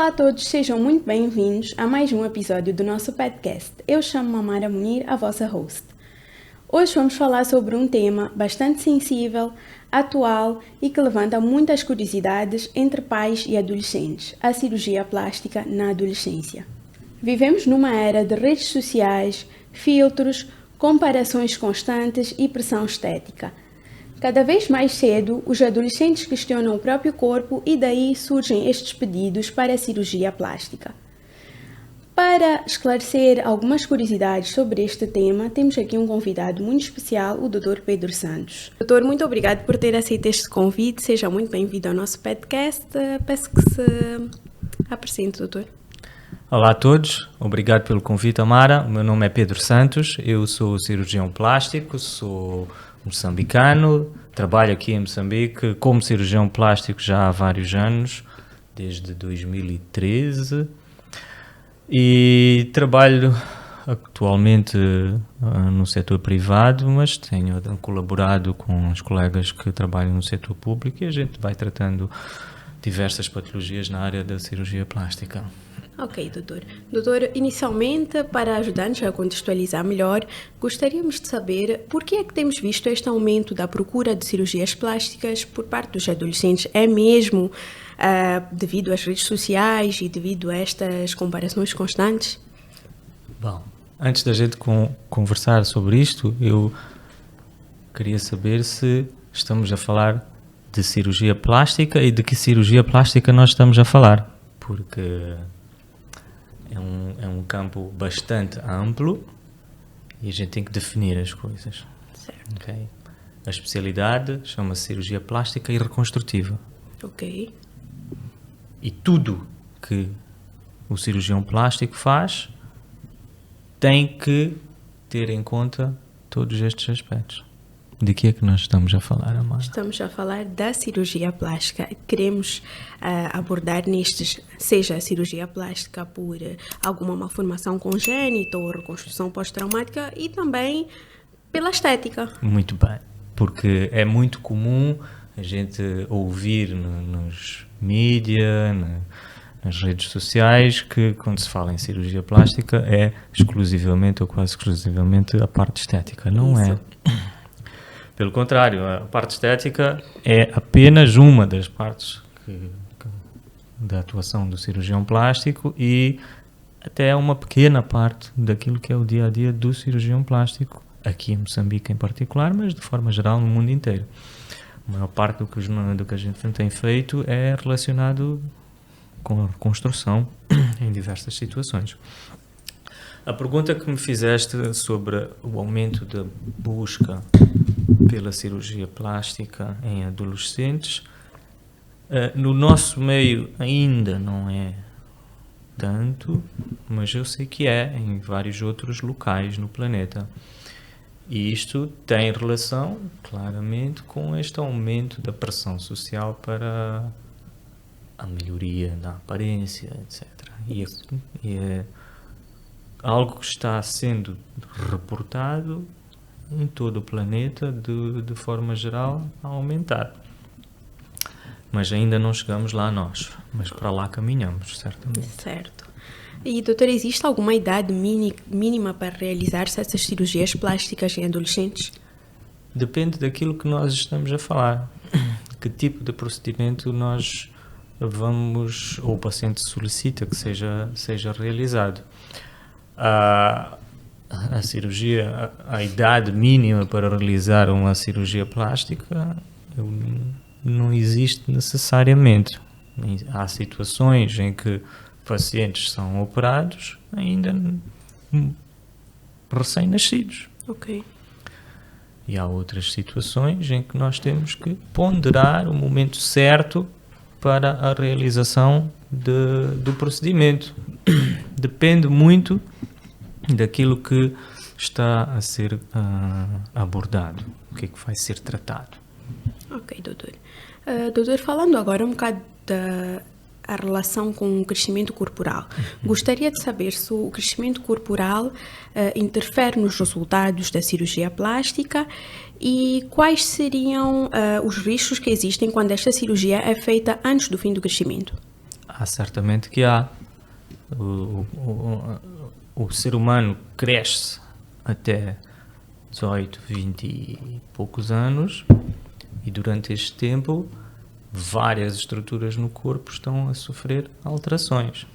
Olá a todos, sejam muito bem-vindos a mais um episódio do nosso podcast. Eu chamo-me Amara Munir, a vossa host. Hoje vamos falar sobre um tema bastante sensível, atual e que levanta muitas curiosidades entre pais e adolescentes, a cirurgia plástica na adolescência. Vivemos numa era de redes sociais, filtros, comparações constantes e pressão estética. Cada vez mais cedo, os adolescentes questionam o próprio corpo e daí surgem estes pedidos para a cirurgia plástica. Para esclarecer algumas curiosidades sobre este tema, temos aqui um convidado muito especial, o Dr. Pedro Santos. Doutor, muito obrigado por ter aceito este convite. Seja muito bem-vindo ao nosso podcast. Peço que se apresente, doutor. Olá a todos, obrigado pelo convite, Amara. O meu nome é Pedro Santos, eu sou cirurgião plástico, sou moçambicano, trabalho aqui em Moçambique como cirurgião plástico já há vários anos, desde 2013, e trabalho atualmente no setor privado, mas tenho colaborado com os colegas que trabalham no setor público e a gente vai tratando diversas patologias na área da cirurgia plástica. Ok, doutor. Doutor, inicialmente, para ajudar-nos a contextualizar melhor, gostaríamos de saber por que é que temos visto este aumento da procura de cirurgias plásticas por parte dos adolescentes. É mesmo devido às redes sociais e devido a estas comparações constantes? Bom, antes da gente conversar sobre isto, eu queria saber se estamos a falar de cirurgia plástica e de que cirurgia plástica nós estamos a falar, porque é um campo bastante amplo e a gente tem que definir as coisas. Certo. Okay? A especialidade chama-se cirurgia plástica e reconstrutiva. Ok. E tudo que o cirurgião plástico faz tem que ter em conta todos estes aspectos. De que é que nós estamos a falar, Amara? Estamos a falar da cirurgia plástica. Queremos abordar nestes, seja a cirurgia plástica por alguma malformação congênita ou reconstrução pós-traumática e também pela estética. Muito bem, porque é muito comum a gente ouvir nos mídia, nas redes sociais, que quando se fala em cirurgia plástica é exclusivamente ou quase exclusivamente a parte estética. Não Isso. É. Pelo contrário, a parte estética é apenas uma das partes da atuação do cirurgião plástico e até uma pequena parte daquilo que é o dia-a-dia do cirurgião plástico, aqui em Moçambique em particular, mas de forma geral no mundo inteiro. A maior parte do que a gente tem feito é relacionado com a reconstrução em diversas situações. A pergunta que me fizeste sobre o aumento da busca pela cirurgia plástica em adolescentes, no nosso meio ainda não é tanto, mas eu sei que é em vários outros locais no planeta. E isto tem relação, claramente, com este aumento da pressão social para a melhoria da aparência, etc. E é algo que está sendo reportado em todo o planeta, de forma geral, a aumentar. Mas ainda não chegamos lá nós, mas para lá caminhamos, certamente. Certo. E, doutor, existe alguma idade mínima para realizar-se essas cirurgias plásticas em adolescentes? Depende daquilo que nós estamos a falar. Que tipo de procedimento nós vamos, ou o paciente solicita que seja realizado. A cirurgia, a idade mínima para realizar uma cirurgia plástica não existe necessariamente. Há situações em que pacientes são operados ainda recém-nascidos. Ok. E há outras situações em que nós temos que ponderar o momento certo para a realização do procedimento. Depende muito daquilo que está a ser abordado, o que é que vai ser tratado. Ok, doutor. Doutor, falando agora um bocado da relação com o crescimento corporal, gostaria de saber se o crescimento corporal interfere nos resultados da cirurgia plástica e quais seriam os riscos que existem quando esta cirurgia é feita antes do fim do crescimento. certamente que há. O ser humano cresce até 18, 20 e poucos anos e durante este tempo várias estruturas no corpo estão a sofrer alterações.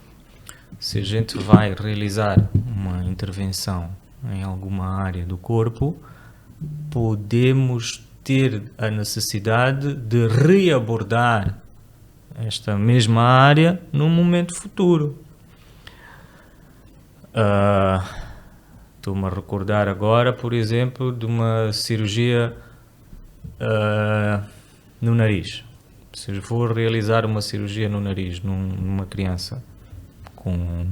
Se a gente vai realizar uma intervenção em alguma área do corpo, podemos ter a necessidade de reabordar esta mesma área num momento futuro. Estou-me a recordar agora, por exemplo, de uma cirurgia no nariz. Se eu for realizar uma cirurgia no nariz numa criança com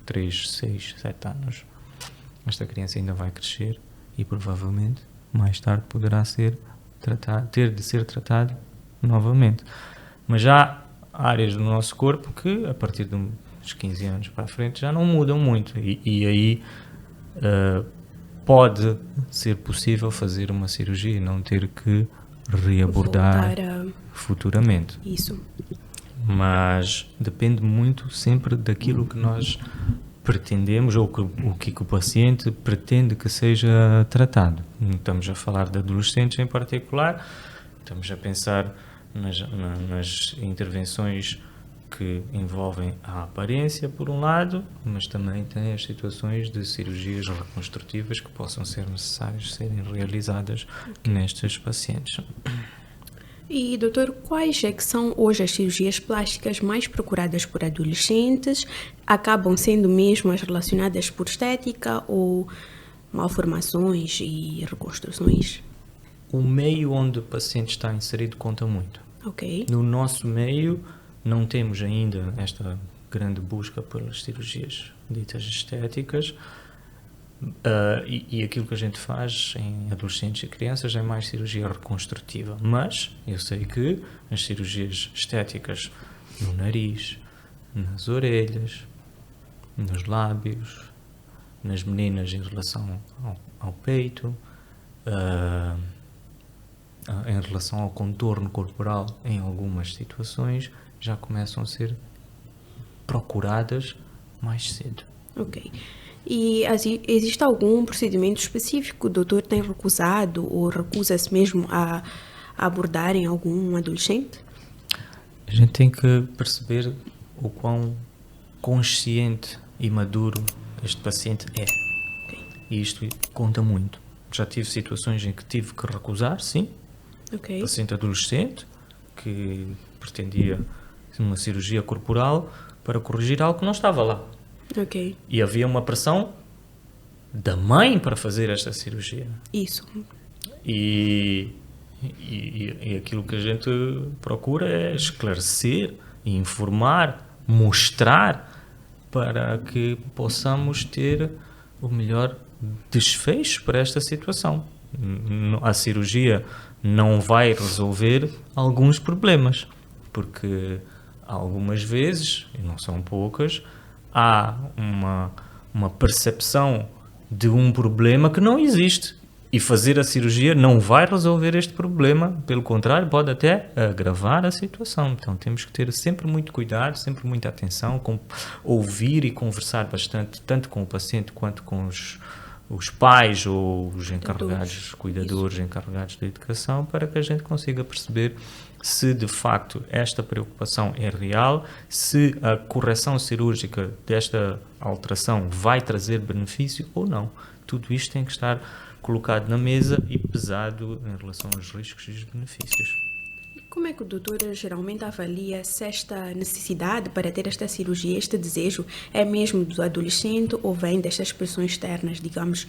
3, 6, 7 anos, esta criança ainda vai crescer e provavelmente mais tarde poderá ter de ser tratado novamente. Mas já há áreas do nosso corpo que, a partir dos 15 anos para a frente, já não mudam muito. E aí pode ser possível fazer uma cirurgia e não ter que reabordar futuramente. Isso. Mas depende muito sempre daquilo que nós pretendemos ou o que o paciente pretende que seja tratado. Estamos a falar de adolescentes em particular, estamos a pensar nas intervenções que envolvem a aparência, por um lado, mas também tem as situações de cirurgias reconstrutivas que possam ser necessárias serem realizadas nestes pacientes. E, doutor, quais é que são hoje as cirurgias plásticas mais procuradas por adolescentes? Acabam sendo mesmo as relacionadas por estética ou malformações e reconstruções? O meio onde o paciente está inserido conta muito. Ok. No nosso meio, não temos ainda esta grande busca pelas cirurgias ditas estéticas, e aquilo que a gente faz em adolescentes e crianças é mais cirurgia reconstrutiva. Mas eu sei que as cirurgias estéticas no nariz, nas orelhas, nos lábios, nas meninas em relação ao peito, em relação ao contorno corporal, em algumas situações, já começam a ser procuradas mais cedo. Ok. E existe algum procedimento específico que o doutor tem recusado ou recusa-se mesmo a abordar em algum adolescente? A gente tem que perceber o quão consciente e maduro este paciente é. Okay. E isto conta muito. Já tive situações em que tive que recusar, sim. Okay. Paciente adolescente que pretendia uma cirurgia corporal para corrigir algo que não estava lá. Ok. E havia uma pressão da mãe para fazer esta cirurgia. Isso. E aquilo que a gente procura é esclarecer, informar, mostrar para que possamos ter o melhor desfecho para esta situação. A cirurgia não vai resolver alguns problemas, porque algumas vezes, e não são poucas, há uma percepção de um problema que não existe. E fazer a cirurgia não vai resolver este problema, pelo contrário, pode até agravar a situação. Então temos que ter sempre muito cuidado, sempre muita atenção, ouvir e conversar bastante, tanto com o paciente quanto com os pais ou os encarregados, cuidadores encarregados da educação, para que a gente consiga perceber se de facto esta preocupação é real, se a correção cirúrgica desta alteração vai trazer benefício ou não. Tudo isto tem que estar colocado na mesa e pesado em relação aos riscos e os benefícios. Como é que o doutor geralmente avalia se esta necessidade para ter esta cirurgia, este desejo, é mesmo do adolescente ou vem destas pressões externas, digamos,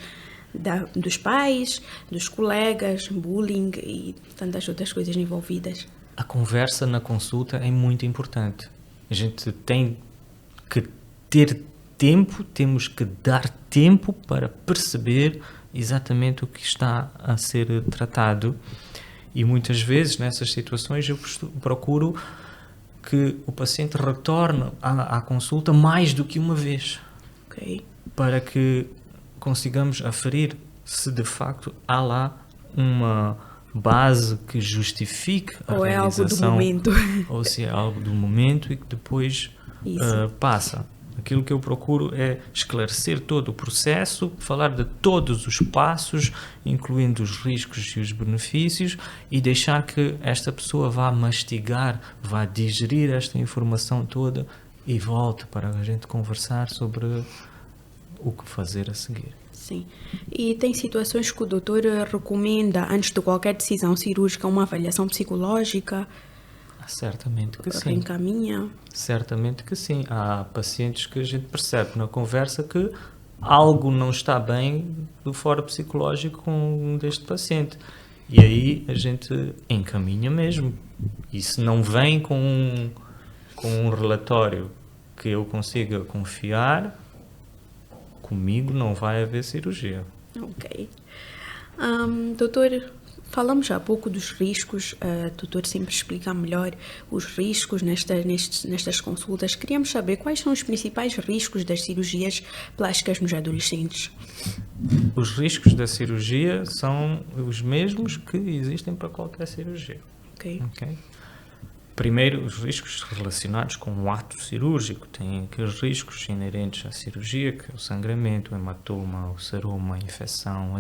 dos pais, dos colegas, bullying e tantas outras coisas envolvidas? A conversa na consulta é muito importante. A gente tem que ter tempo, temos que dar tempo para perceber exatamente o que está a ser tratado. E muitas vezes, nessas situações, eu procuro que o paciente retorne à consulta mais do que uma vez. Okay. Para que consigamos aferir se de facto há lá base que justifique a ou realização. É algo do momento. Ou se é algo do momento e que depois passa. Aquilo que eu procuro é esclarecer todo o processo, falar de todos os passos, incluindo os riscos e os benefícios, e deixar que esta pessoa vá mastigar, vá digerir esta informação toda e volte para a gente conversar sobre o que fazer a seguir. Sim. E tem situações que o doutor recomenda, antes de qualquer decisão cirúrgica, uma avaliação psicológica? Certamente que sim. Reencaminha? Certamente que sim. Há pacientes que a gente percebe na conversa que algo não está bem do foro psicológico deste paciente. E aí a gente encaminha mesmo. E se não vem com um relatório que eu consiga confiar, comigo não vai haver cirurgia. Ok. Doutor, falamos há pouco dos riscos, o doutor sempre explica melhor os riscos nestas consultas. Queríamos saber quais são os principais riscos das cirurgias plásticas nos adolescentes. Os riscos da cirurgia são os mesmos que existem para qualquer cirurgia. Ok. Primeiro, os riscos relacionados com o ato cirúrgico. Tem aqueles riscos inerentes à cirurgia, que é o sangramento, o hematoma, o saroma, a infecção,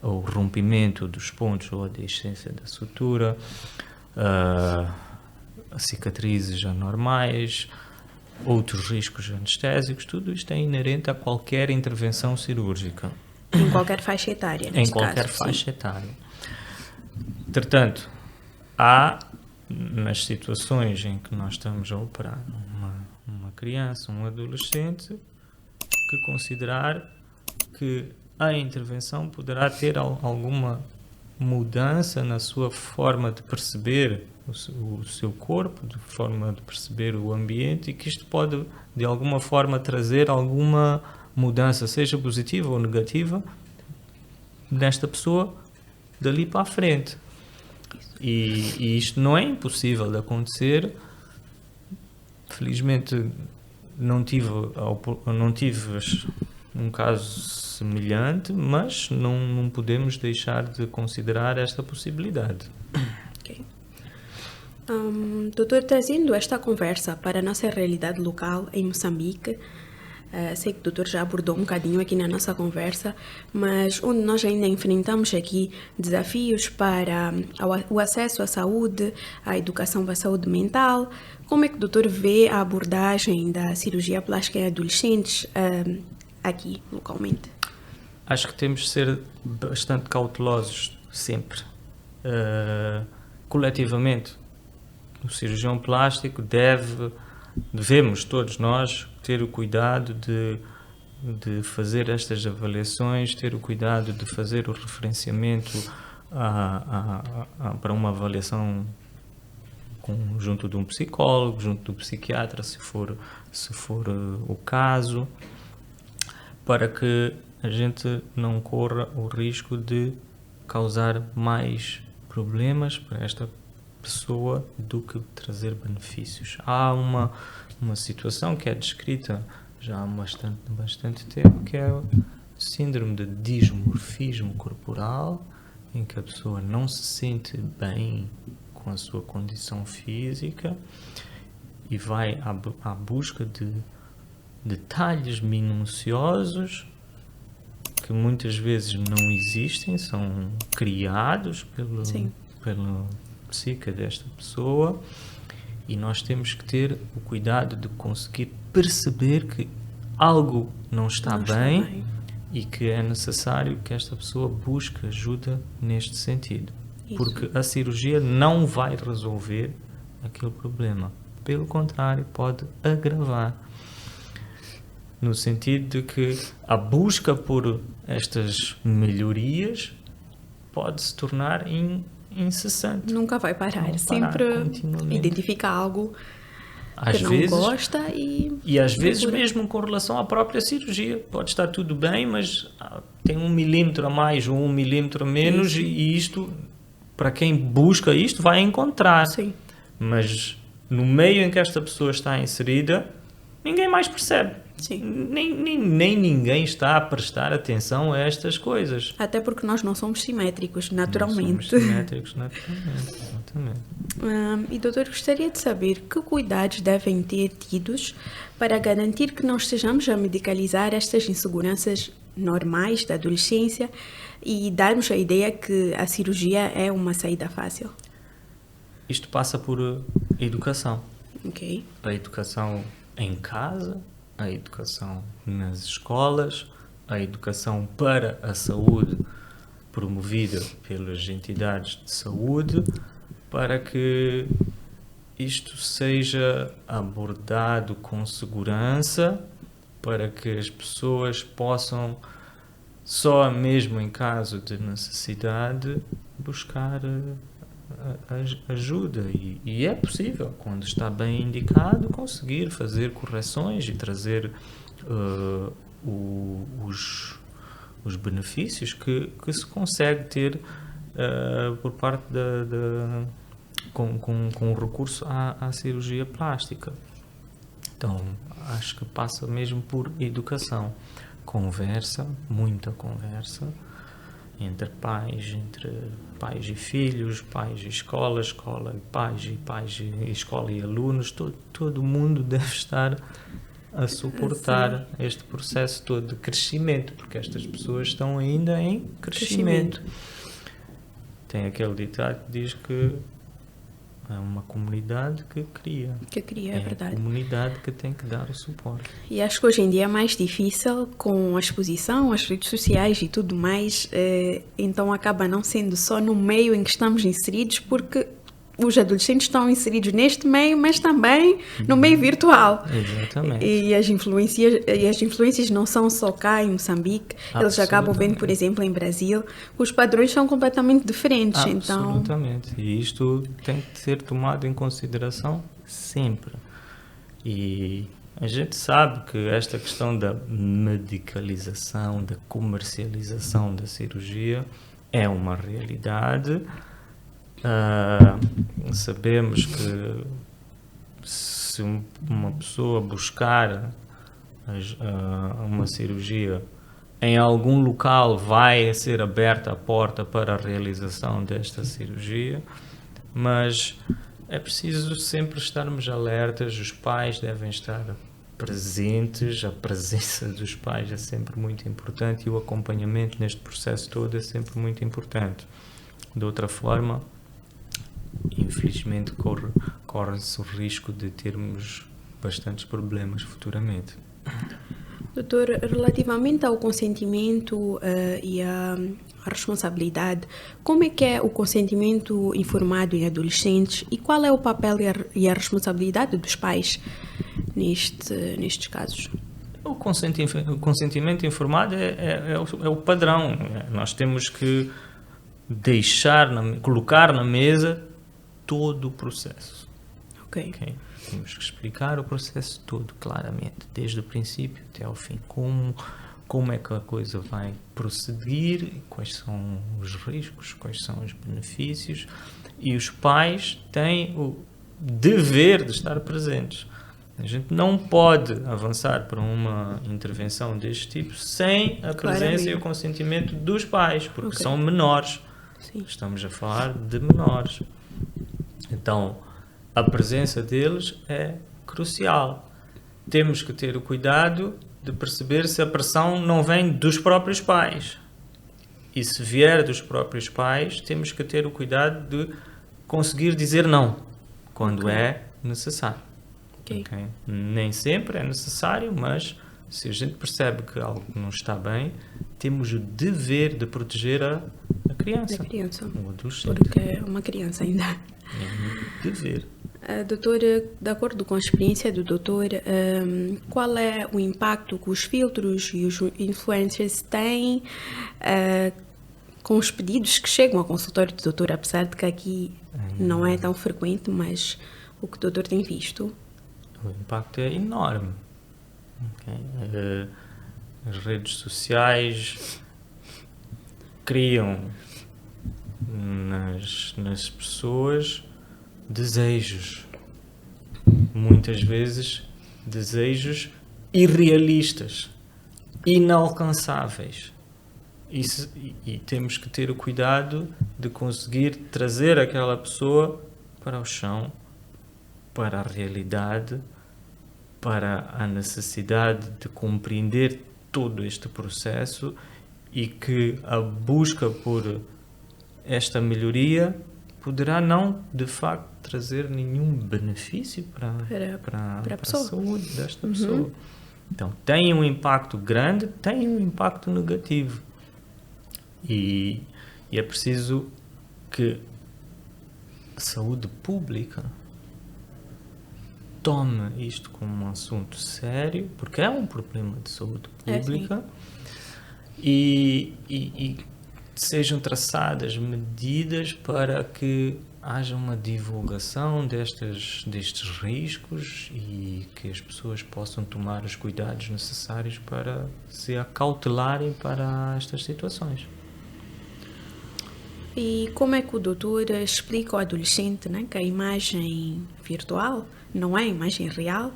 o rompimento dos pontos ou a deiscência da sutura, cicatrizes anormais, outros riscos anestésicos. Tudo isto é inerente a qualquer intervenção cirúrgica. Em qualquer faixa etária, Em qualquer faixa etária. Entretanto, há nas situações em que nós estamos a operar uma criança, um adolescente, que considerar que a intervenção poderá ter alguma mudança na sua forma de perceber o seu corpo, de forma de perceber o ambiente, e que isto pode, de alguma forma, trazer alguma mudança, seja positiva ou negativa, nesta pessoa dali para a frente. E isto não é impossível de acontecer. Felizmente não tive um caso semelhante, mas não podemos deixar de considerar esta possibilidade. Ok. Doutor, trazendo esta conversa para a nossa realidade local em Moçambique, sei que o doutor já abordou um bocadinho aqui na nossa conversa, mas onde nós ainda enfrentamos aqui desafios para o acesso à saúde, à educação para a saúde mental. Como é que o doutor vê a abordagem da cirurgia plástica em adolescentes aqui, localmente? Acho que temos de ser bastante cautelosos sempre. Coletivamente, o cirurgião plástico devemos todos nós ter o cuidado de fazer estas avaliações, ter o cuidado de fazer o referenciamento para uma avaliação junto de um psicólogo, junto do psiquiatra, se for o caso, para que a gente não corra o risco de causar mais problemas para esta pessoa do que trazer benefícios. Há uma situação que é descrita já há bastante tempo, que é o síndrome de dismorfismo corporal, em que a pessoa não se sente bem com a sua condição física e vai à busca de detalhes minuciosos que muitas vezes não existem, são criados pelo psique desta pessoa, e nós temos que ter o cuidado de conseguir perceber que algo não está bem e que é necessário que esta pessoa busque ajuda neste sentido. Isso. Porque a cirurgia não vai resolver aquele problema. Pelo contrário, pode agravar. No sentido de que a busca por estas melhorias pode se tornar incessante. Nunca vai parar. Sempre identifica algo que não gosta e às vezes mesmo com relação à própria cirurgia. Pode estar tudo bem, mas tem 1 milímetro a mais ou 1 milímetro a menos. Isso. E isto, para quem busca isto, vai encontrar. Sim. Mas no meio em que esta pessoa está inserida, ninguém mais percebe. Sim. Nem ninguém está a prestar atenção a estas coisas. Até porque nós não somos simétricos, naturalmente. Não somos simétricos, naturalmente. Exatamente. E doutor, gostaria de saber que cuidados devem ter tidos para garantir que não estejamos a medicalizar estas inseguranças normais da adolescência e darmos a ideia que a cirurgia é uma saída fácil. Isto passa por educação. Ok. A educação em casa, a educação nas escolas, a educação para a saúde promovida pelas entidades de saúde, para que isto seja abordado com segurança, para que as pessoas possam, só mesmo em caso de necessidade, buscar ajuda. E é possível, quando está bem indicado, conseguir fazer correções e trazer os benefícios que se consegue ter por parte com o recurso à cirurgia plástica. Então, acho que passa mesmo por educação. Conversa, muita conversa, entre pais e filhos, pais e escola e pais e escola e alunos. Todo mundo deve estar a suportar este processo todo de crescimento, porque estas pessoas estão ainda em crescimento. Tem aquele ditado que diz que é uma comunidade que cria. É verdade. A comunidade que tem que dar o suporte. E acho que hoje em dia é mais difícil com a exposição, as redes sociais e tudo mais, então acaba não sendo só no meio em que estamos inseridos, porque os adolescentes estão inseridos neste meio, mas também no meio virtual. Exatamente. E as influências não são só cá em Moçambique, eles acabam vendo, por exemplo, em Brasil, os padrões são completamente diferentes. Absolutamente. E isto tem que ser tomado em consideração sempre. E a gente sabe que esta questão da medicalização, da comercialização da cirurgia é uma realidade. Sabemos que se uma pessoa buscar uma cirurgia em algum local, vai ser aberta a porta para a realização desta cirurgia, mas é preciso sempre estarmos alertas, os pais devem estar presentes, a presença dos pais é sempre muito importante e o acompanhamento neste processo todo é sempre muito importante. De outra forma, infelizmente corre-se o risco de termos bastantes problemas futuramente. Doutor, relativamente ao consentimento e à responsabilidade, como é que é o consentimento informado em adolescentes e qual é o papel e a responsabilidade dos pais nestes casos? O consentimento informado é o padrão. Nós temos que colocar na mesa todo o processo. Ok. Temos que explicar o processo todo claramente, desde o princípio até ao fim. Como é que a coisa vai proceder, quais são os riscos, quais são os benefícios. E os pais têm o dever de estar presentes. A gente não pode avançar para uma intervenção deste tipo sem a presença e o consentimento dos pais, porque são menores. Sim. Estamos a falar de menores. Então, a presença deles é crucial. Temos que ter o cuidado de perceber se a pressão não vem dos próprios pais. E se vier dos próprios pais, temos que ter o cuidado de conseguir dizer não quando é necessário. Okay? Nem sempre é necessário, mas se a gente percebe que algo não está bem, temos o dever de proteger a criança. O adolescente. Porque é uma criança ainda. É um dever. Doutor, de acordo com a experiência do doutor, qual é o impacto que os filtros e os influencers têm com os pedidos que chegam ao consultório do doutor, apesar de que aqui não é tão frequente, mas o que o doutor tem visto? O impacto é enorme. As redes sociais criam nas pessoas desejos, muitas vezes desejos irrealistas, inalcançáveis. E temos que ter o cuidado de conseguir trazer aquela pessoa para o chão, para a realidade, para a necessidade de compreender todo este processo e que a busca por esta melhoria poderá não, de facto, trazer nenhum benefício para a saúde desta pessoa. Então, tem um impacto grande, tem um impacto negativo. E é preciso que a saúde pública tome isto como um assunto sério, porque é um problema de saúde pública, e sejam traçadas medidas para que haja uma divulgação destes riscos e que as pessoas possam tomar os cuidados necessários para se acautelarem para estas situações. E como é que o doutor explica ao adolescente, né, que a imagem virtual não é a imagem real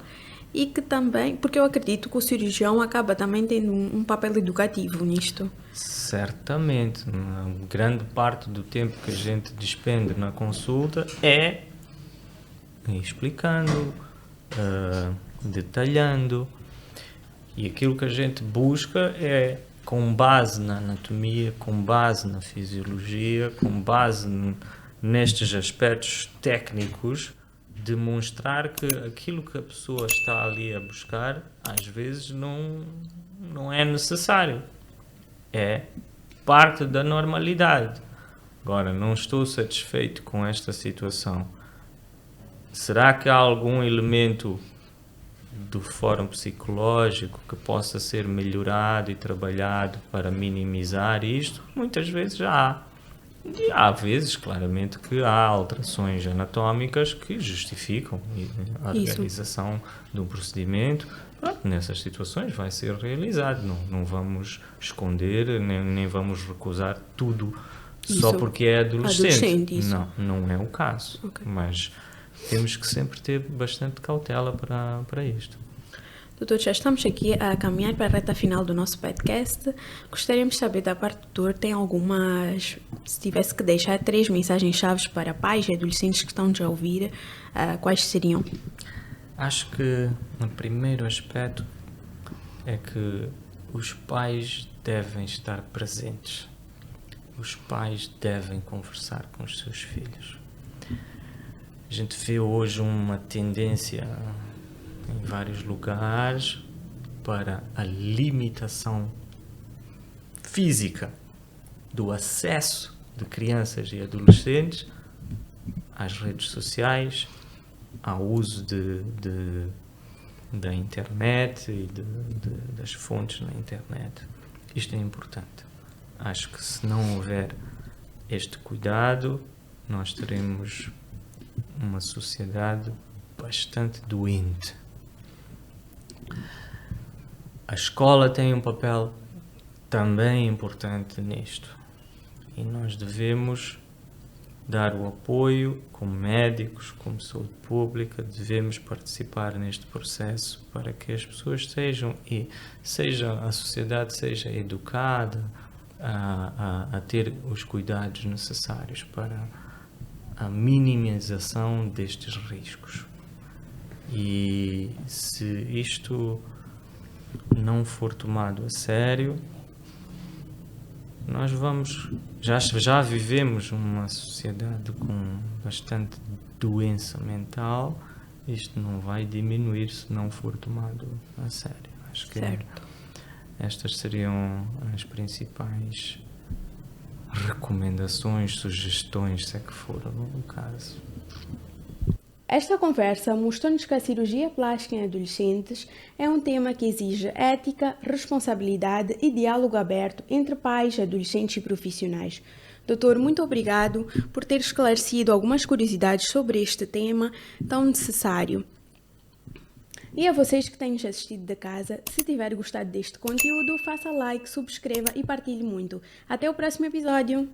e que também, porque eu acredito que o cirurgião acaba também tendo um papel educativo nisto. Certamente, uma grande parte do tempo que a gente despende na consulta é explicando, detalhando, e aquilo que a gente busca é, com base na anatomia, com base na fisiologia, com base nestes aspectos técnicos, demonstrar que aquilo que a pessoa está ali a buscar, às vezes não é necessário. É parte da normalidade. Agora, não estou satisfeito com esta situação. Será que há algum elemento do fórum psicológico que possa ser melhorado e trabalhado para minimizar isto? Muitas vezes há. E há vezes, claramente, que há alterações anatómicas que justificam a realização de um procedimento. Nessas situações vai ser realizado. Não vamos esconder, nem vamos recusar tudo só porque é adolescente. Não é o caso. Okay. Mas temos que sempre ter bastante cautela para isto. Doutor, já estamos aqui a caminhar para a reta final do nosso podcast. Gostaríamos de saber da parte do doutor, tem algumas, se tivesse que deixar 3 mensagens-chave para pais e adolescentes que estão a ouvir, quais seriam? Acho que o primeiro aspecto é que os pais devem estar presentes. Os pais devem conversar com os seus filhos. A gente vê hoje uma tendência em vários lugares para a limitação física do acesso de crianças e adolescentes às redes sociais, ao uso da internet e das fontes na internet. Isto é importante. Acho que se não houver este cuidado, nós teremos uma sociedade bastante doente. A escola tem um papel também importante nisto e nós devemos dar o apoio como médicos, como saúde pública, devemos participar neste processo para que as pessoas a sociedade seja educada a ter os cuidados necessários para a minimização destes riscos. E se isto não for tomado a sério, nós já vivemos uma sociedade com bastante doença mental. Isto não vai diminuir se não for tomado a sério. Acho que estas seriam as principais recomendações, sugestões, se é que for o caso. Esta conversa mostrou-nos que a cirurgia plástica em adolescentes é um tema que exige ética, responsabilidade e diálogo aberto entre pais, adolescentes e profissionais. Doutor, muito obrigado por ter esclarecido algumas curiosidades sobre este tema tão necessário. E a vocês que têm nos assistido da casa, se tiver gostado deste conteúdo, faça like, subscreva e partilhe muito. Até o próximo episódio!